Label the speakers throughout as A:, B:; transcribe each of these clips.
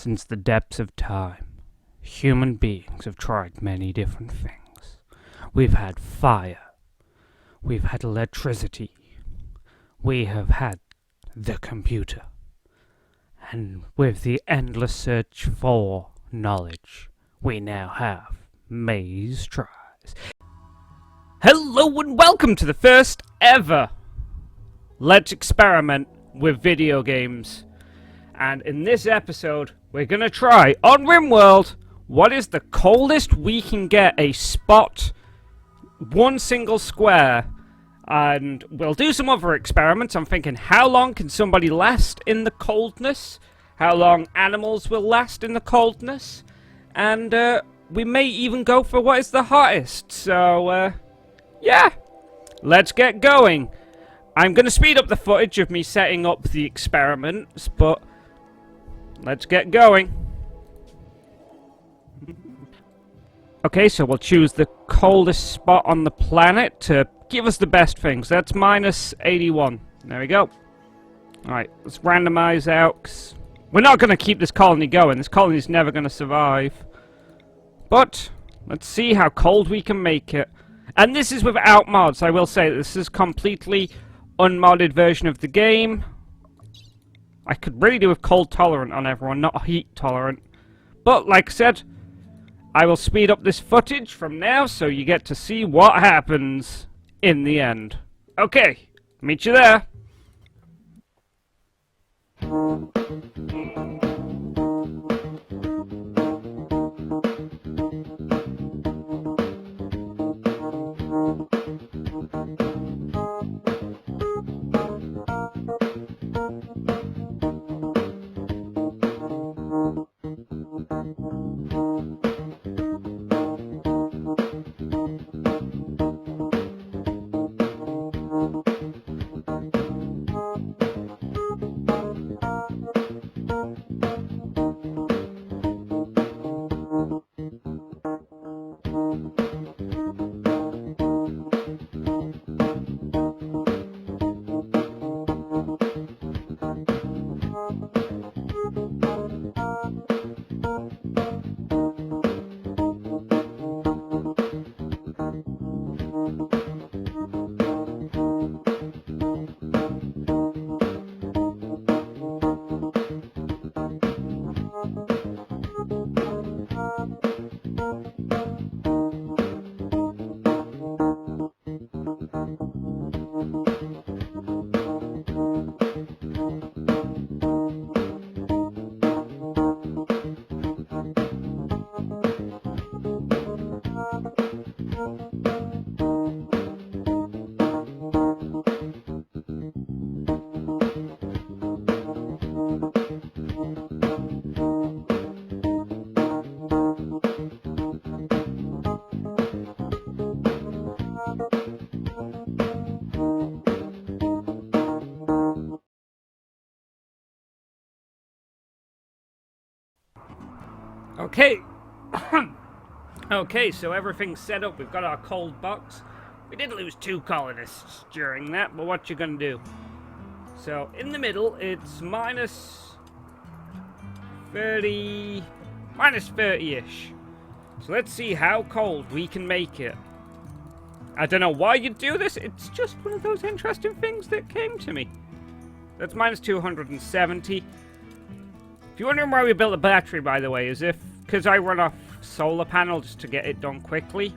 A: Since the depths of time, human beings have tried many different things. We've had fire. We've had electricity. We have had the computer. And with the endless search for knowledge, we now have maze tries. Hello and welcome to the first ever Let's Experiment with Video Games. And in this episode, we're going to try, on Rimworld, what is the coldest we can get a spot, one single square. And we'll do some other experiments. I'm thinking, how long can somebody last in the coldness? How long animals will last in the coldness? And we may even go for what is the hottest. So, yeah, let's get going. I'm going to speed up the footage of me setting up the experiments, but let's get going. Okay, so we'll choose the coldest spot on the planet to give us the best things. That's minus 81. There we go. Alright, let's randomize out. 'Cause we're not going to keep this colony going. This colony is never going to survive. But let's see how cold we can make it. And this is without mods. I will say this is completely unmodded version of the game. I could really do with cold tolerant on everyone, not heat tolerant. But like I said, I will speed up this footage from now so you get to see what happens in the end. Okay, meet you there. Okay. Okay, so everything's set up. We've got our cold box. We did lose 2 colonists during that, but what you gonna do? So, in the middle, it's minus 30... minus 30-ish. So let's see how cold we can make it. I don't know why you'd do this. It's just one of those interesting things that came to me. That's minus 270. If you're wondering why we built a battery, by the way, is if... because I run off solar panel just to get it done quickly.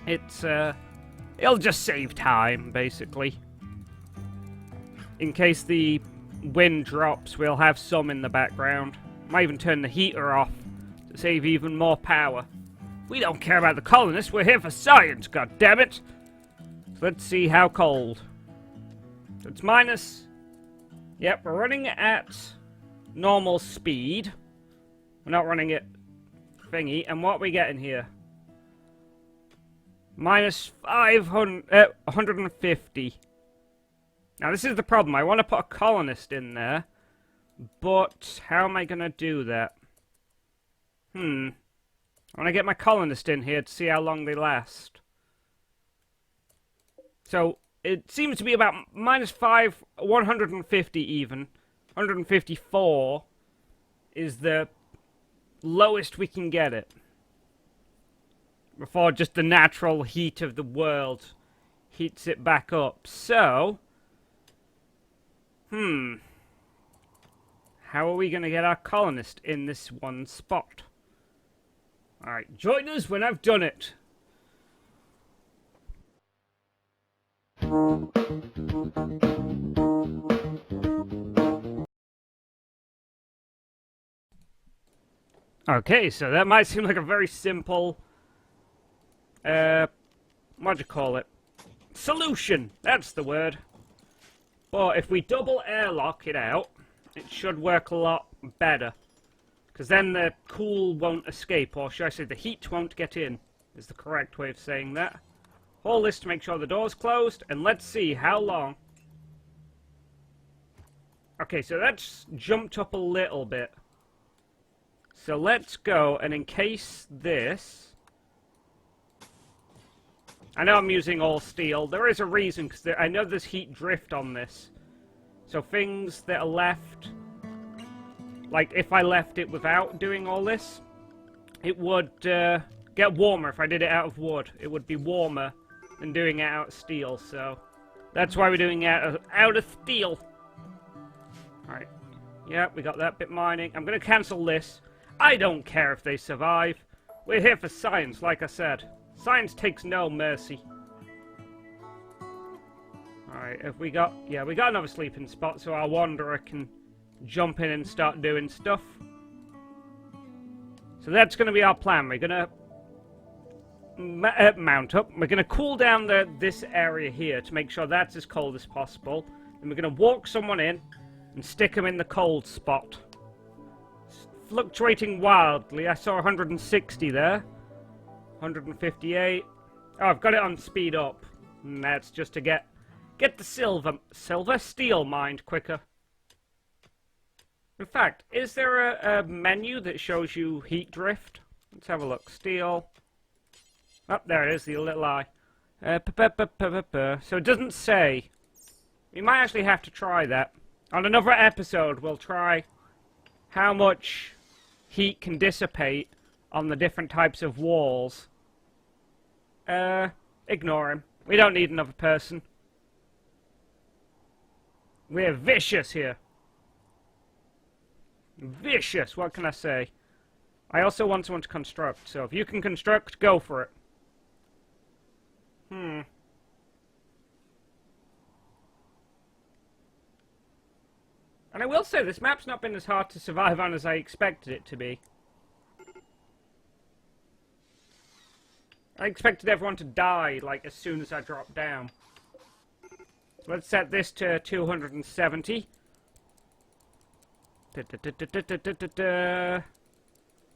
A: It's, it'll just save time, basically. In case the wind drops, we'll have some in the background. Might even turn the heater off to save even more power. We don't care about the colonists, we're here for science, goddammit! So let's see how cold. So it's minus... Yep, we're running at normal speed. We're not running it thingy. And what are we getting here? Minus 150. Now this is the problem. I want to put a colonist in there. But how am I going to do that? I want to get my colonist in here to see how long they last. So it seems to be about minus 150 even. 154. is the lowest we can get it. Before just the natural heat of the world heats it back up. So, how are we going to get our colonist in this one spot? Alright, join us when I've done it. Okay, so that might seem like a very simple, what do you call it? Solution! That's the word. But if we double airlock it out, it should work a lot better. Because then the cool won't escape, or should I say the heat won't get in, is the correct way of saying that. Hold this to make sure the door's closed, and let's see how long. Okay, so that's jumped up a little bit. So let's go and encase this. I know I'm using all steel. There is a reason, because I know there's heat drift on this. So things that are left, like if I left it without doing all this, it would get warmer if I did it out of wood. It would be warmer than doing it out of steel, so that's why we're doing it out of steel. Alright. Yeah, we got that bit mining. I'm going to cancel this. I don't care if they survive. We're here for science, like I said. Science takes no mercy. Alright, have we got... Yeah, we got another sleeping spot, so our wanderer can jump in and start doing stuff. So that's going to be our plan. We're going to mount up. We're going to cool down this area here to make sure that's as cold as possible. Then we're going to walk someone in and stick them in the cold spot. It's fluctuating wildly. I saw 160 there. 158. Oh, I've got it on speed up. And that's just to get the steel mined quicker. In fact, is there a menu that shows you heat drift? Let's have a look. Steel. Oh, there it is, the little eye. So it doesn't say. We might actually have to try that. On another episode, we'll try how much heat can dissipate on the different types of walls. Ignore him. We don't need another person. We're vicious here. Vicious, what can I say? I also want someone to construct, so if you can construct, go for it. And I will say, this map's not been as hard to survive on as I expected it to be. I expected everyone to die, like, as soon as I dropped down. So let's set this to 270.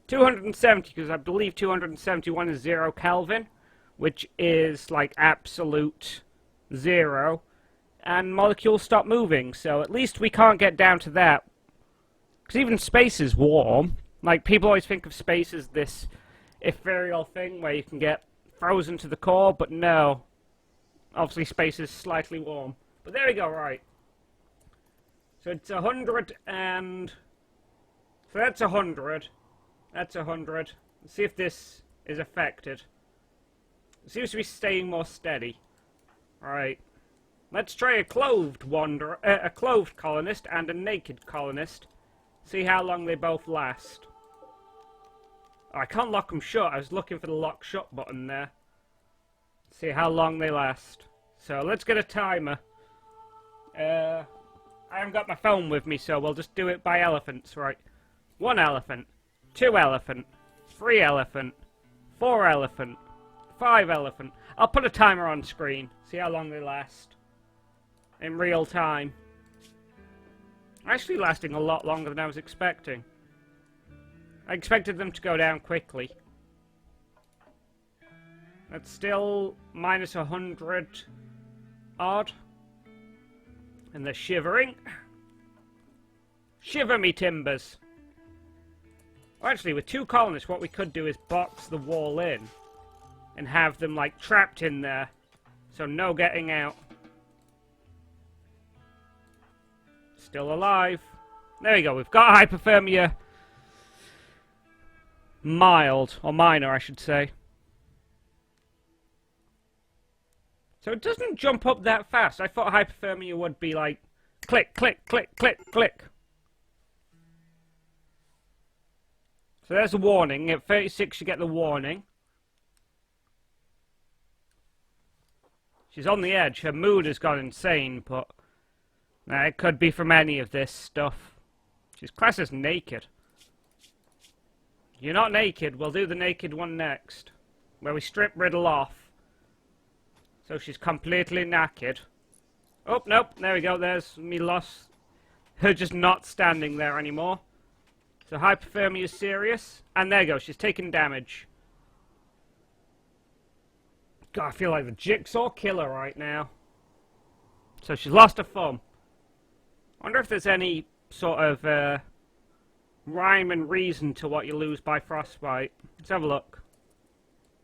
A: 270, because I believe 271 is 0 Kelvin, which is, like, absolute 0. And molecules stop moving, so at least we can't get down to that. Because even space is warm. Like, people always think of space as this ethereal thing where you can get frozen to the core, but no. Obviously, space is slightly warm. But there we go, right. So it's 100 and... So that's 100. That's 100. Let's see if this is affected. It seems to be staying more steady. Alright. Let's try a clothed wanderer, a clothed colonist and a naked colonist. See how long they both last. Oh, I can't lock them shut. I was looking for the lock shut button there. See how long they last. So let's get a timer. I haven't got my phone with me, so we'll just do it by elephants, right? 1 elephant, 2 elephant, 3 elephant, 4 elephant, 5 elephant. I'll put a timer on screen. See how long they last. In real time. Actually lasting a lot longer than I was expecting. I expected them to go down quickly. That's still minus 100 odd. And they're shivering. Shiver me timbers. Well, actually, with 2 colonists, what we could do is box the wall in. And have them, like, trapped in there. So no getting out. Still alive. There we go, we've got hypothermia mild, or minor, I should say. So it doesn't jump up that fast. I thought hypothermia would be like, click, click, click, click, click. So there's a warning. At 36 you get the warning. She's on the edge. Her mood has gone insane, but it could be from any of this stuff. She's classed as naked. You're not naked. We'll do the naked one next, where we strip Riddle off. So she's completely naked. Oh, nope. There we go. There's me loss. Her just not standing there anymore. So hypothermia is serious. And there you go. She's taking damage. God, I feel like the Jigsaw Killer right now. So she's lost her thumb. I wonder if there's any sort of rhyme and reason to what you lose by frostbite. Let's have a look.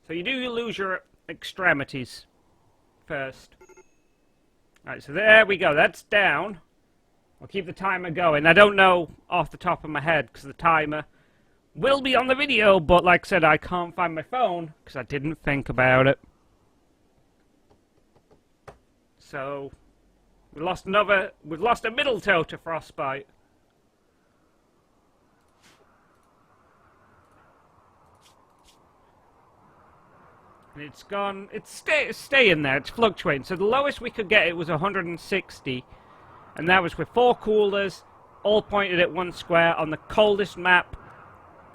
A: So you do lose your extremities first. Alright, so there we go. That's down. I'll keep the timer going. I don't know off the top of my head because the timer will be on the video, but like I said, I can't find my phone because I didn't think about it. So we've lost a middle toe to frostbite. And it's gone, it's staying there, it's fluctuating. So the lowest we could get it was 160. And that was with 4 coolers, all pointed at one square on the coldest map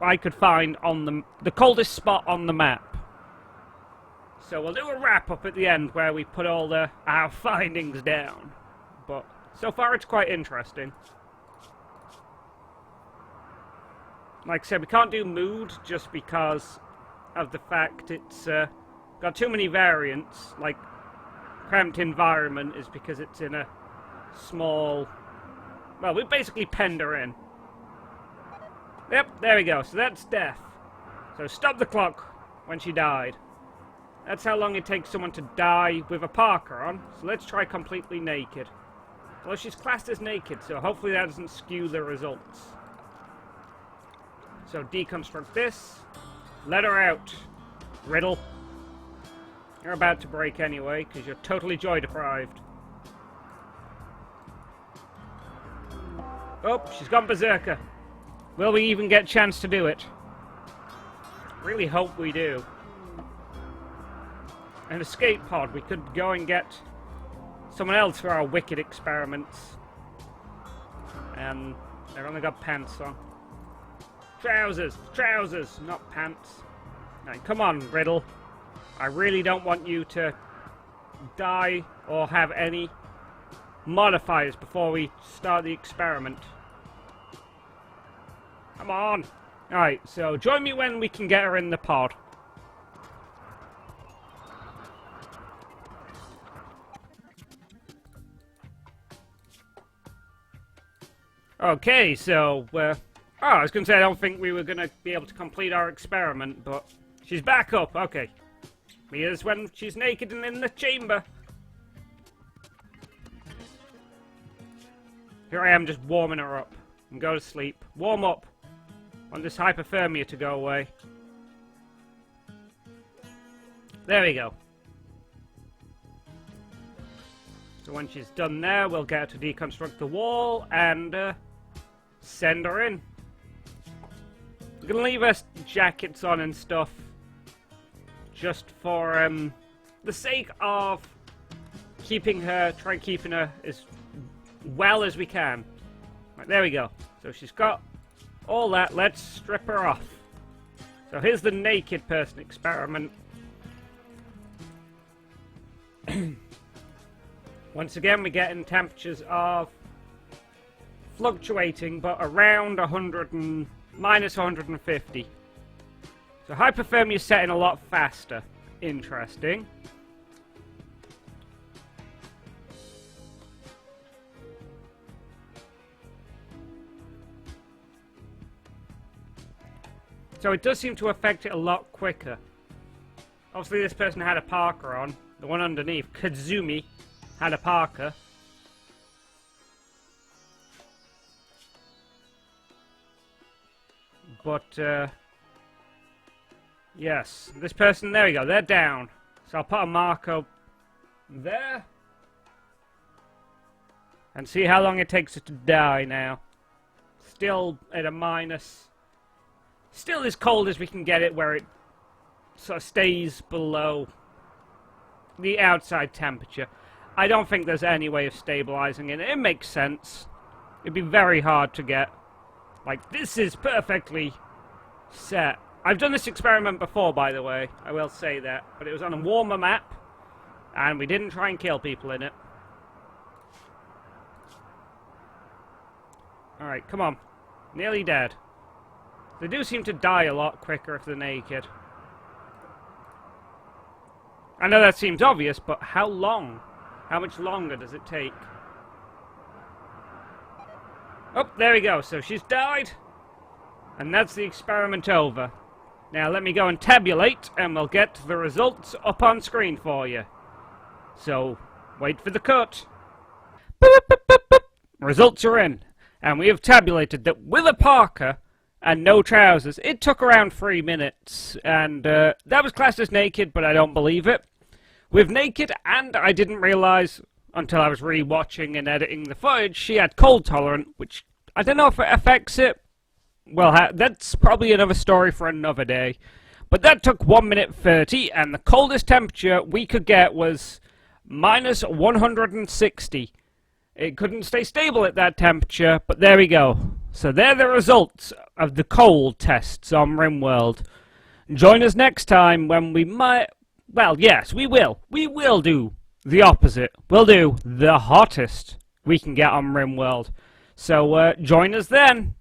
A: I could find on the coldest spot on the map. So we'll do a wrap-up at the end where we put all our findings down. But so far it's quite interesting. Like I said, we can't do mood just because of the fact it's got too many variants. Like cramped environment is because it's in a small... Well, we basically penned her in. Yep, there we go. So that's death. So stop the clock when she died. That's how long it takes someone to die with a parka on. So let's try completely naked. Well, she's classed as naked, so hopefully that doesn't skew the results. So deconstruct this. Let her out. Riddle. You're about to break anyway, because you're totally joy deprived. Oh, she's gone berserker. Will we even get a chance to do it? Really hope we do. An escape pod. We could go and get someone else for our wicked experiments. And they've only got pants on. Trousers! Trousers! Not pants. Right, come on, Riddle. I really don't want you to die or have any modifiers before we start the experiment. Come on! Alright, so join me when we can get her in the pod. Okay, so, I was going to say I don't think we were going to be able to complete our experiment, but she's back up, okay. Here's when she's naked and in the chamber. Here I am just warming her up. And go to sleep. Warm up. Want this hypothermia to go away. There we go. So when she's done there, we'll get her to deconstruct the wall and send her in. We're going to leave her jackets on and stuff just for the sake of keeping her as well as we can. Right, there we go. So she's got all that. Let's strip her off. So here's the naked person experiment. Once again, we're getting temperatures of fluctuating, but around minus 150. So hypothermia is setting a lot faster. Interesting. So it does seem to affect it a lot quicker. Obviously this person had a parka on. The one underneath, Kazumi, had a parka. But Yes, this person, there we go, they're down. So I'll put a marker there. And see how long it takes it to die now. Still at a minus. Still as cold as we can get it, where it sort of stays below the outside temperature. I don't think there's any way of stabilizing it. It makes sense. It'd be very hard to get. Like, this is perfectly set. I've done this experiment before, by the way. I will say that. But it was on a warmer map. And we didn't try and kill people in it. Alright, come on. Nearly dead. They do seem to die a lot quicker if they're naked. I know that seems obvious, but how long? How much longer does it take? Oh, there we go. So she's died. And that's the experiment over. Now let me go and tabulate, and we'll get the results up on screen for you. So, wait for the cut. Boop, boop, boop, boop. Results are in. And we have tabulated that with a parka and no trousers, it took around 3 minutes. And that was classed as naked, but I don't believe it. With naked, and I didn't realise until I was re-watching and editing the footage, she had cold tolerant, which I don't know if it affects it. Well, that's probably another story for another day. But that took 1 minute 30, and the coldest temperature we could get was minus 160. It couldn't stay stable at that temperature, but there we go. So they're the results of the cold tests on Rimworld. Join us next time when we might... Well, yes, we will. We will do the opposite. We'll do the hottest we can get on Rimworld. So join us then.